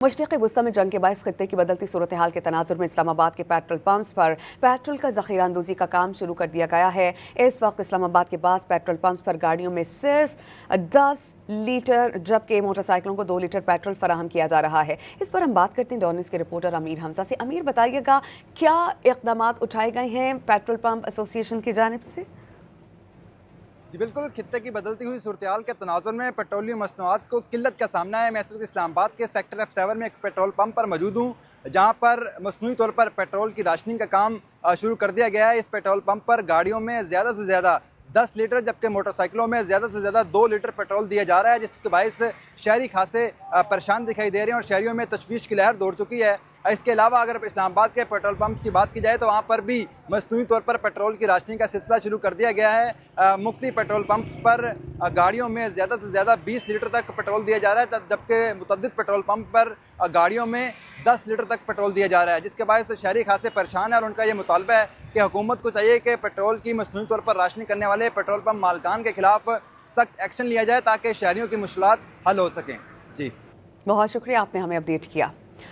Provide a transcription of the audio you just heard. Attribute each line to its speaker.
Speaker 1: मशरिक़ी वस्ती में जंग के बायस खित्ते की बदलती सूरत हाल के तनाजुर में इस्लामाबाद के पेट्रोल पंप्स पर पेट्रोल का ज़ख़ीरा अंदोज़ी का काम शुरू कर दिया गया है। इस वक्त इस्लामाबाद के बाद पेट्रोल पंप्स पर गाड़ियों में सिर्फ 10 लीटर जबकि मोटरसाइकिलों को 2 लीटर पेट्रोल फराहम किया जा रहा है। इस पर हम बात करते हैं डॉन न्यूज़ के रिपोर्टर अमीर हमजा से। अमीर, बताइएगा क्या इक़दाम उठाए गए हैं पेट्रोल पंप एसोसिएशन की जानिब से?
Speaker 2: जी बिल्कुल, खित्ते की बदलती हुई सूरत के तनाजुर में पेट्रोलियम मसनूआत को किल्लत का सामना है। मैं इस वक्त इस्लामाबाद के सेक्टर F7 में एक पेट्रोल पंप पर मौजूद हूँ, जहाँ पर मसनूई तौर पर पेट्रोल की राशनिंग का काम शुरू कर दिया गया है। इस पेट्रोल पंप पर गाड़ियों में ज़्यादा से ज़्यादा 10 लीटर जबकि मोटरसाइकिलों में ज़्यादा से ज़्यादा 2 लीटर पेट्रोल दिया जा रहा है, जिसके बायस शहरी खासे परेशान दिखाई दे रहे हैं और शहरियों में तशवीश की लहर दौड़ चुकी है। इसके अलावा अगर इस्लामाबाद के पेट्रोल पंप की बात की जाए तो वहाँ पर भी मसनूई तौर पर पेट्रोल की राशनिंग का सिलसिला शुरू कर दिया गया है। मुख्तलिफ पेट्रोल पंप्स पर गाड़ियों में ज़्यादा से ज़्यादा 20 लीटर तक पेट्रोल दिया जा रहा है, जबकि मुतअद्दिद पेट्रोल पंप पर गाड़ियों में 10 लीटर तक पेट्रोल दिया जा रहा है, जिसके बायस शहरी खासे परेशान है और उनका ये मुतालबा है कि हुकूमत को चाहिए कि पेट्रोल की मसनूई तौर पर राशनिंग करने वाले पेट्रोल पंप मालकान के खिलाफ सख्त एक्शन लिया जाए ताकि शहरियों की मुश्किलात हल हो सकें। जी
Speaker 1: बहुत शुक्रिया, आपने हमें अपडेट किया।